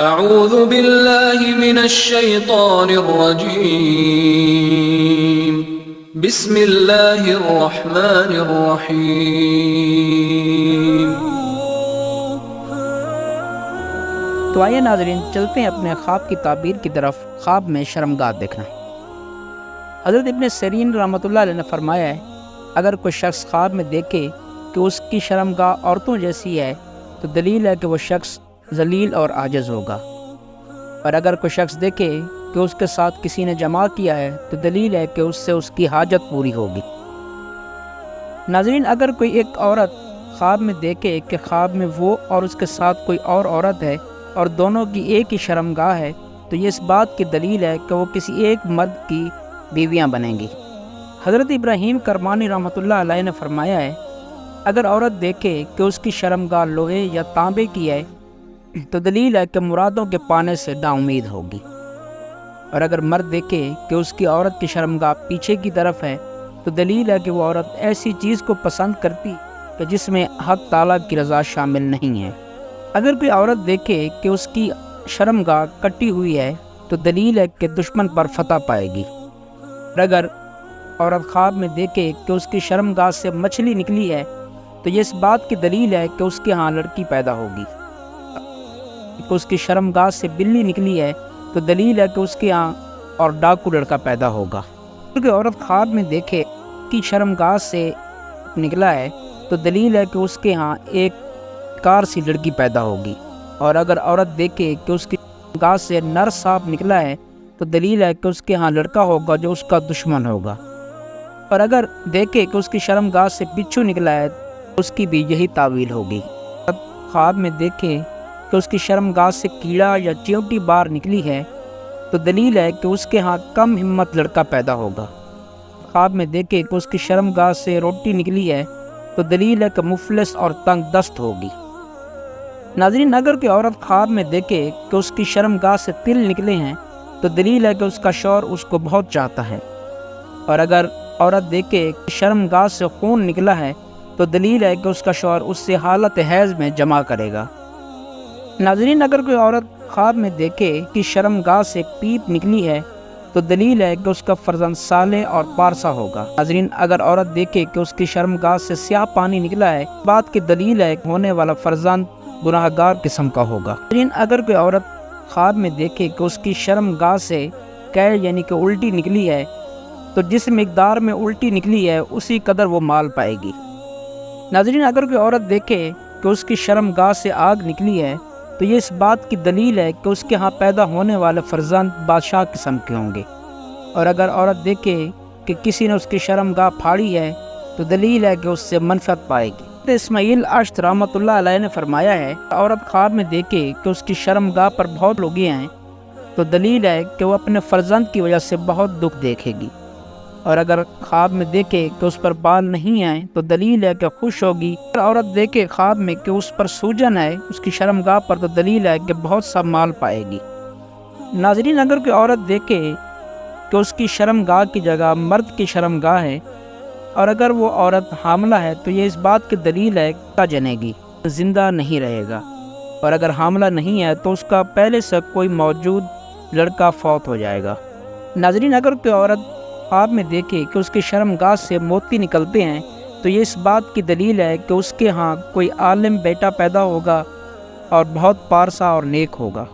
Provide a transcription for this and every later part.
اعوذ باللہ من الشیطان الرجیم بسم اللہ الرحمن الرحیم۔ تو آئیے ناظرین چلتے ہیں اپنے خواب کی تعبیر کی طرف۔ خواب میں شرمگاہ دیکھنا۔ حضرت ابن سیرین رحمۃ اللہ علیہ نے فرمایا ہے، اگر کوئی شخص خواب میں دیکھے کہ اس کی شرمگاہ عورتوں جیسی ہے تو دلیل ہے کہ وہ شخص ذلیل اور عاجز ہوگا، اور اگر کوئی شخص دیکھے کہ اس کے ساتھ کسی نے جمع کیا ہے تو دلیل ہے کہ اس سے اس کی حاجت پوری ہوگی۔ ناظرین، اگر کوئی ایک عورت خواب میں دیکھے کہ خواب میں وہ اور اس کے ساتھ کوئی اور عورت ہے اور دونوں کی ایک ہی شرمگاہ ہے تو یہ اس بات کی دلیل ہے کہ وہ کسی ایک مرد کی بیویاں بنیں گی۔ حضرت ابراہیم کرمانی رحمۃ اللہ علیہ نے فرمایا ہے، اگر عورت دیکھے کہ اس کی شرمگاہ لوہے یا تانبے کی ہے تو دلیل ہے کہ مرادوں کے پانے سے نا امید ہوگی، اور اگر مرد دیکھے کہ اس کی عورت کی شرمگاہ پیچھے کی طرف ہے تو دلیل ہے کہ وہ عورت ایسی چیز کو پسند کرتی کہ جس میں حق تعالیٰ کی رضا شامل نہیں ہے۔ اگر کوئی عورت دیکھے کہ اس کی شرمگاہ کٹی ہوئی ہے تو دلیل ہے کہ دشمن پر فتح پائے گی، اور اگر عورت خواب میں دیکھے کہ اس کی شرمگاہ سے مچھلی نکلی ہے تو یہ اس بات کی دلیل ہے کہ اس کے ہاں لڑکی پیدا ہوگی، کہ اس کی شرمگاہ سے بلی نکلی ہے تو دلیل ہے کہ اس کے ہاں اور ڈاکو لڑکا پیدا ہوگا۔ اگر کوئی عورت خواب میں دیکھے کہ شرمگاہ سے نکلا ہے تو دلیل ہے کہ اس کے ہاں ایک کار سی لڑکی پیدا ہوگی، اور اگر عورت دیکھے کہ اس کی شرمگاہ سے نر سانپ نکلا ہے تو دلیل ہے کہ اس کے ہاں لڑکا ہوگا جو اس کا دشمن ہوگا، اور اگر دیکھے کہ اس کی شرمگاہ سے بچھو نکلا ہے تو اس کی بھی یہی تعویل ہوگی۔ خواب میں دیکھے کہ اس کی شرمگاہ سے کیڑا یا چیونٹی باہر نکلی ہے تو دلیل ہے کہ اس کے ہاں کم ہمت لڑکا پیدا ہوگا۔ خواب میں دیکھے کہ اس کی شرمگاہ سے روٹی نکلی ہے تو دلیل ہے کہ مفلس اور تنگ دست ہوگی۔ ناظرین، اگر کوئی عورت خواب میں دیکھے کہ اس کی شرمگاہ سے تل نکلے ہیں تو دلیل ہے کہ اس کا شوہر اس کو بہت چاہتا ہے، اور اگر عورت دیکھے کہ شرمگاہ سے خون نکلا ہے تو دلیل ہے کہ اس کا شوہر اس سے حالت حیض میں جمع کرے گا۔ ناظرین، اگر کوئی عورت خواب میں دیکھے کہ شرمگاہ سے پیپ نکلی ہے تو دلیل ہے کہ اس کا فرزند صالح اور پارسا ہوگا۔ ناظرین، اگر عورت دیکھے کہ اس کی شرمگاہ سے سیاہ پانی نکلا ہے، بات کی دلیل ہے کہ ہونے والا فرزند گناہگار قسم کا ہوگا۔ ناظرین، اگر کوئی عورت خواب میں دیکھے کہ اس کی شرمگاہ سے قے یعنی کہ الٹی نکلی ہے تو جس مقدار میں الٹی نکلی ہے اسی قدر وہ مال پائے گی۔ ناظرین، اگر کوئی عورت دیکھے کہ اس کی شرمگاہ سے آگ نکلی ہے تو یہ اس بات کی دلیل ہے کہ اس کے ہاں پیدا ہونے والے فرزند بادشاہ قسم کے ہوں گے، اور اگر عورت دیکھے کہ کسی نے اس کی شرمگاہ پھاڑی ہے تو دلیل ہے کہ اس سے منفعت پائے گی۔ اسماعیل اشت رحمۃ اللہ علیہ نے فرمایا ہے، عورت خواب میں دیکھے کہ اس کی شرمگاہ پر بہت لوگے ہیں تو دلیل ہے کہ وہ اپنے فرزند کی وجہ سے بہت دکھ دیکھے گی، اور اگر خواب میں دیکھے کہ اس پر بال نہیں آئے تو دلیل ہے کہ خوش ہوگی۔ اگر عورت دیکھے خواب میں کہ اس پر سوجن ہے اس کی شرمگاہ پر تو دلیل ہے کہ بہت سا مال پائے گی۔ ناظرین، اگر کوئی عورت دیکھے کہ اس کی شرمگاہ کی جگہ مرد کی شرمگاہ ہے اور اگر وہ عورت حاملہ ہے تو یہ اس بات کی دلیل ہے کہ جنے گی، زندہ نہیں رہے گا، اور اگر حاملہ نہیں ہے تو اس کا پہلے سے کوئی موجود لڑکا فوت ہو جائے گا۔ ناظرین، اگر کوئی عورت خواب میں دیکھے کہ اس کی شرمگاہ سے موتی نکلتے ہیں تو یہ اس بات کی دلیل ہے کہ اس کے ہاں کوئی عالم بیٹا پیدا ہوگا اور بہت پارسا اور نیک ہوگا۔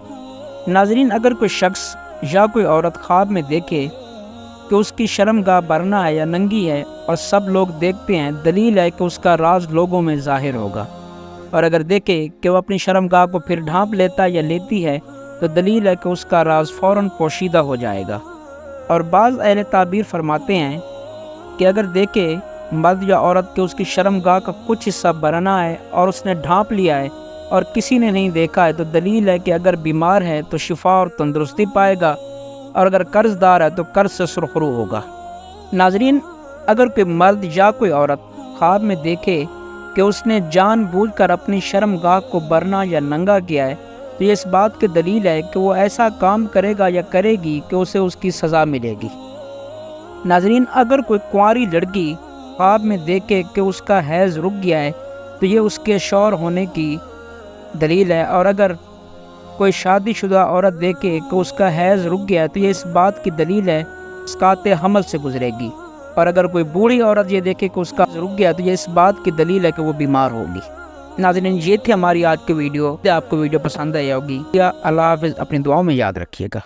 ناظرین، اگر کوئی شخص یا کوئی عورت خواب میں دیکھے کہ اس کی شرمگاہ برنا ہے یا ننگی ہے اور سب لوگ دیکھتے ہیں، دلیل ہے کہ اس کا راز لوگوں میں ظاہر ہوگا، اور اگر دیکھے کہ وہ اپنی شرمگاہ کو پھر ڈھانپ لیتا یا لیتی ہے تو دلیل ہے کہ اس کا راز فوراً پوشیدہ ہو جائے گا۔ اور بعض اہل تعبیر فرماتے ہیں کہ اگر دیکھے مرد یا عورت کہ اس کی شرمگاہ کا کچھ حصہ برنا ہے اور اس نے ڈھانپ لیا ہے اور کسی نے نہیں دیکھا ہے تو دلیل ہے کہ اگر بیمار ہے تو شفا اور تندرستی پائے گا، اور اگر قرض دار ہے تو قرض سے سرخرو ہوگا۔ ناظرین، اگر کوئی مرد یا کوئی عورت خواب میں دیکھے کہ اس نے جان بوجھ کر اپنی شرمگاہ کو برنا یا ننگا کیا ہے تو یہ اس بات کی دلیل ہے کہ وہ ایسا کام کرے گا یا کرے گی کہ اسے اس کی سزا ملے گی۔ ناظرین، اگر کوئی کنواری لڑکی خواب میں دیکھے کہ اس کا حیض رک گیا ہے تو یہ اس کے شوہر ہونے کی دلیل ہے، اور اگر کوئی شادی شدہ عورت دیکھے کہ اس کا حیض رک گیا تو یہ اس بات کی دلیل ہے اسقاط حمل سے گزرے گی، اور اگر کوئی بوڑھی عورت یہ دیکھے کہ اس کا حیض رک گیا تو یہ اس بات کی دلیل ہے کہ وہ بیمار ہوگی۔ ناظرین، یہ تھی ہماری آج کی ویڈیو۔ آپ کو ویڈیو پسند آئی ہوگی۔ اللہ حافظ، اپنی دعاؤں میں یاد رکھیے گا۔